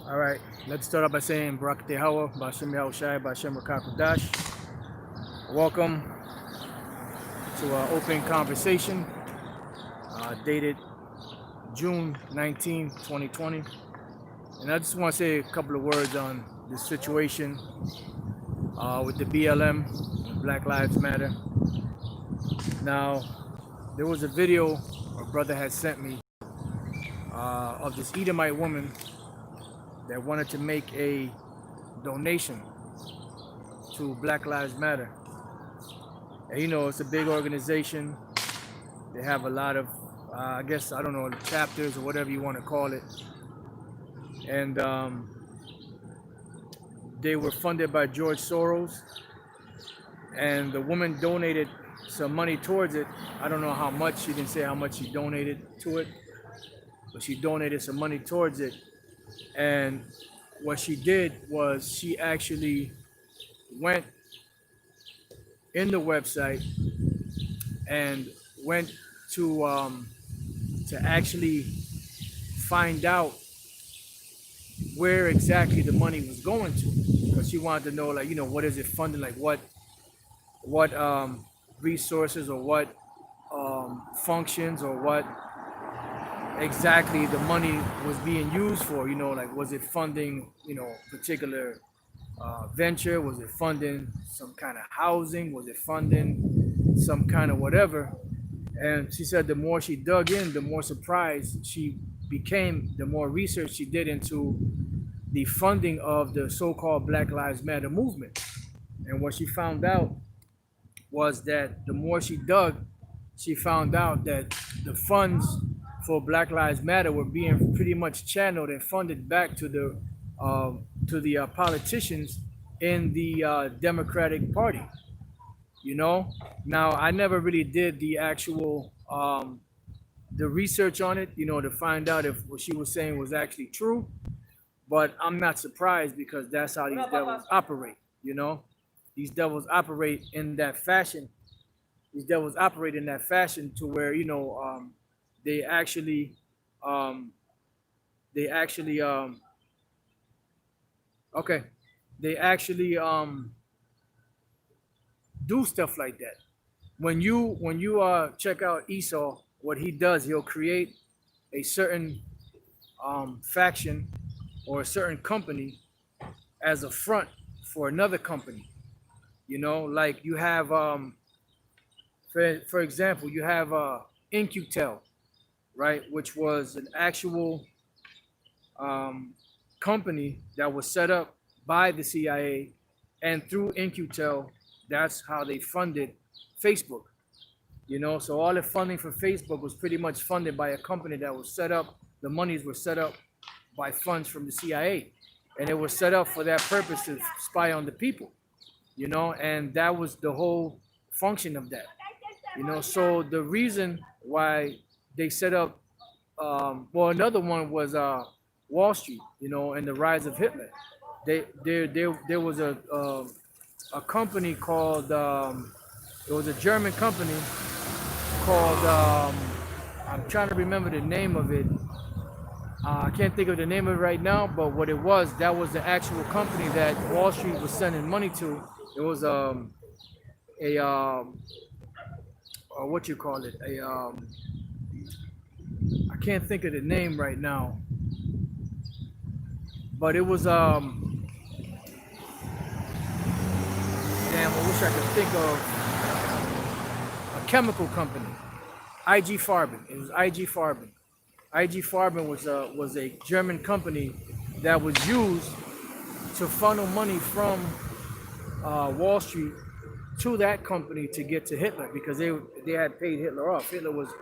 All right, let's start off by saying Barak Tehawa, Bashem Yahushai, Bashem Rakakudash. Welcome to our open conversation dated June 19, 2020. And I just want to say a couple of words on this situation with the BLM, Black Lives Matter. Now, there was a video a brother had sent me of this Edomite woman that wanted to make a donation to Black Lives Matter. And you know, it's a big organization. They have a lot of, I guess, I don't know, chapters or whatever you want to call it. And they were funded by George Soros. And the woman donated some money towards it. I don't know how much. She didn't say how much she donated to it, but she donated some money towards it. And what she did was she actually went in the website and went to actually find out where exactly the money was going to, because she wanted to know, like, you know, what is it funding, like what resources or what functions or what exactly the money was being used for. You know, like, was it funding, you know, particular venture? Was it funding some kind of housing? Was it funding some kind of whatever? And she said the more she dug in, the more surprised she became, the more research she did into the funding of the so-called Black Lives Matter movement. And what she found out was that the more she dug, she found out that the funds for Black Lives Matter were being pretty much channeled and funded back to the politicians in the Democratic Party. You know, now I never really did the actual the research on it, you know, to find out if what she was saying was actually true. But I'm not surprised, because that's how these devils operate. You know, these devils operate in that fashion. These devils operate in that fashion to where, you know, they actually um, they actually okay they actually do stuff like that. When you check out Esau, what he does, he'll create a certain faction or a certain company as a front for another company. You know, like you have for example, you have InQtel, right, which was an actual company that was set up by the CIA, and through InQtel, that's how they funded Facebook. You know, so all the funding for Facebook was pretty much funded by a company that was set up. The monies were set up by funds from the CIA, and it was set up for that purpose, to spy on the people. You know, and that was the whole function of that. You know, so the reason why they set up, well, another one was Wall Street. You know, and the rise of Hitler. There was a company called it was a German company called I'm trying to remember the name of it. I can't think of the name of it right now, but what it was, that was the actual company that Wall Street was sending money to. It was a what you call it, a I can't think of the name right now, but it was damn, I wish I could think of a chemical company, IG Farben. It was IG Farben. IG Farben was a German company that was used to funnel money from Wall Street to that company to get to Hitler, because they had paid Hitler off. Hitler was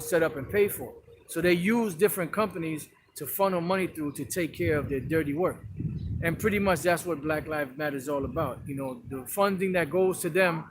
set up and paid for. So they used different companies to funnel money through to take care of their dirty work. And pretty much that's what Black Lives Matter is all about. You know, the funding that goes to them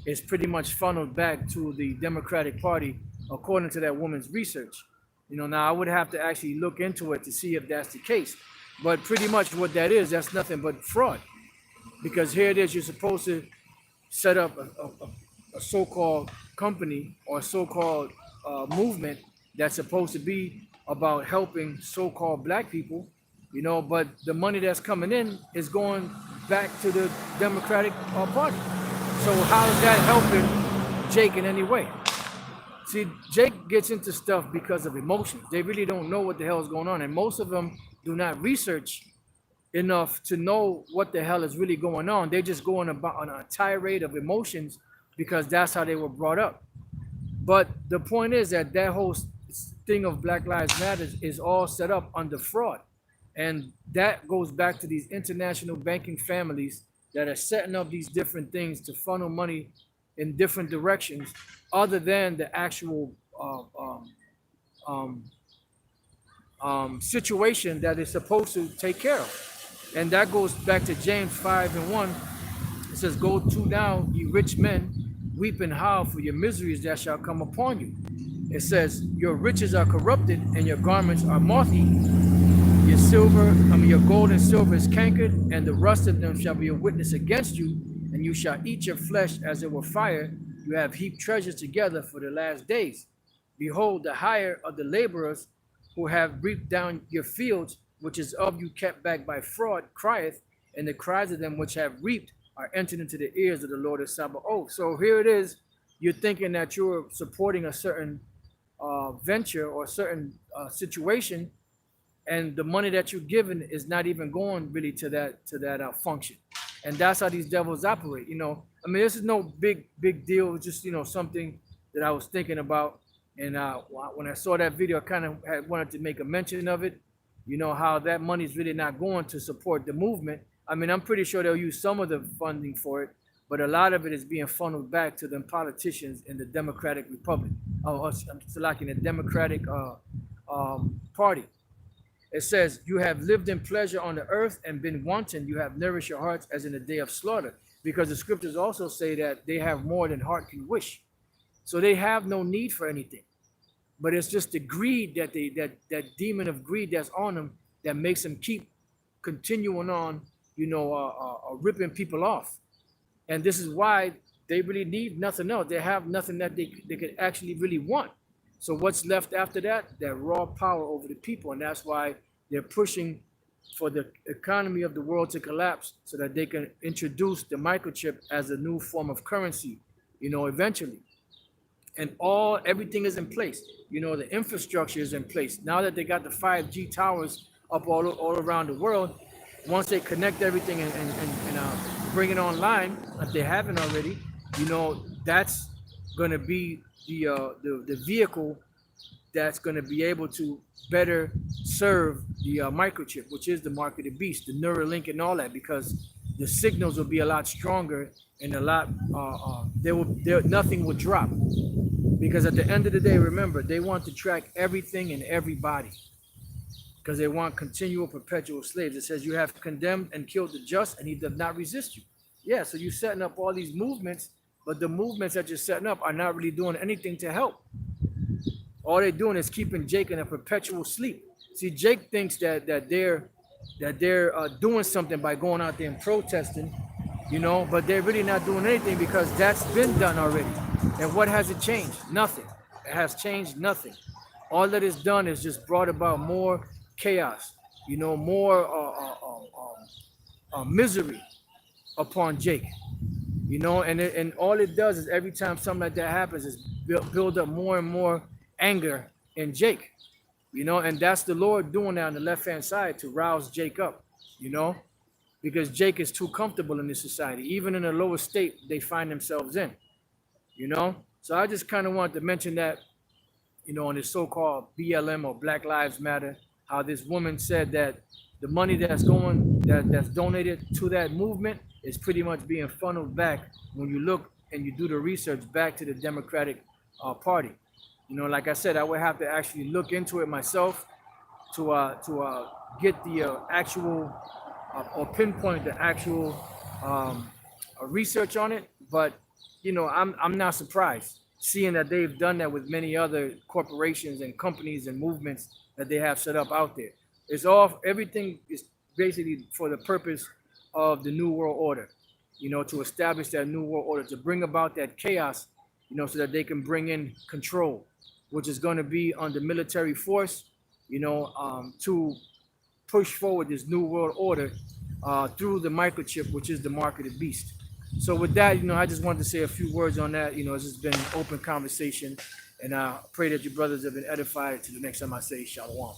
is pretty much funneled back to the Democratic Party, according to that woman's research. You know, now I would have to actually look into it to see if that's the case. But pretty much what that is, that's nothing but fraud. Because here it is, you're supposed to set up a so-called company or a so-called movement that's supposed to be about helping so-called black people, you know, but the money that's coming in is going back to the Democratic Party. So how is that helping Jake in any way? See, Jake gets into stuff because of emotions. They really don't know what the hell is going on, and most of them do not research enough to know what the hell is really going on. They just go on a tirade of emotions because that's how they were brought up. But the point is that that whole thing of Black Lives Matter is all set up under fraud. And that goes back to these international banking families that are setting up these different things to funnel money in different directions other than the actual um, situation that is supposed to take care of. And that goes back to James 5 and 1. It says, "Go to now, ye rich men, weep and howl for your miseries that shall come upon you." It says, "Your riches are corrupted, and your garments are moth-eaten. Your gold and silver is cankered, and the rust of them shall be a witness against you, and you shall eat your flesh as it were fire. You have heaped treasures together for the last days. Behold, the hire of the laborers who have reaped down your fields, which is of you kept back by fraud, crieth, and the cries of them which have reaped are entered into the ears of the Lord of Sabaoth." So here it is. You're thinking that you're supporting a certain venture or a certain situation, and the money that you're given is not even going really to that function. And that's how these devils operate. I mean, this is no big deal. It's just something that I was thinking about. And when I saw that video, I kind of wanted to make a mention of it. How that money is really not going to support the movement. I mean, I'm pretty sure they'll use some of the funding for it, but a lot of it is being funneled back to them politicians in the Democratic Republic, like in the Democratic Party. It says, "You have lived in pleasure on the earth and been wanton. You have nourished your hearts as in the day of slaughter." Because the scriptures also say that they have more than heart can wish. So they have no need for anything. But it's just the greed that demon of greed that's on them that makes them keep continuing on, ripping people off. And this is why they really need nothing else. They have nothing that they could actually really want. So what's left after that? That raw power over the people. And that's why they're pushing for the economy of the world to collapse so that they can introduce the microchip as a new form of currency, eventually. And everything is in place. The infrastructure is in place. Now that they got the 5G towers up all around the world, once they connect everything and bring it online, if they haven't already, that's going to be the vehicle that's going to be able to better serve the microchip, which is the mark of the beast, the Neuralink and all that, because the signals will be a lot stronger and a lot nothing will drop. Because at the end of the day, remember, they want to track everything and everybody because they want continual perpetual slaves. It says, "You have condemned and killed the just, and he does not resist you." Yeah, so you're setting up all these movements, but the movements that you're setting up are not really doing anything to help. All they're doing is keeping Jake in a perpetual sleep. See, Jake thinks that they're doing something by going out there and protesting, but they're really not doing anything because that's been done already. And what has it changed? Nothing. It has changed nothing. All that is done is just brought about more chaos, more misery upon Jake, and all it does is every time something like that happens is build up more and more anger in Jake, and that's the Lord doing that on the left-hand side to rouse Jake up, because Jake is too comfortable in this society, even in the lowest state they find themselves in. So I just kind of wanted to mention that, on this so-called BLM or Black Lives Matter, how this woman said that the money that's donated to that movement is pretty much being funneled back when you look and you do the research back to the Democratic Party. Like I said, I would have to actually look into it myself to get the actual or pinpoint the actual research on it. But I'm not surprised seeing that they've done that with many other corporations and companies and movements that they have set up out there. Everything is basically for the purpose of the New World Order, to establish that New World Order, to bring about that chaos, so that they can bring in control, which is going to be under military force, to push forward this new world order through the microchip, which is the mark of the beast. So with that, I just wanted to say a few words on that. It's just been open conversation, and I pray that your brothers have been edified. To the next time I say shalom.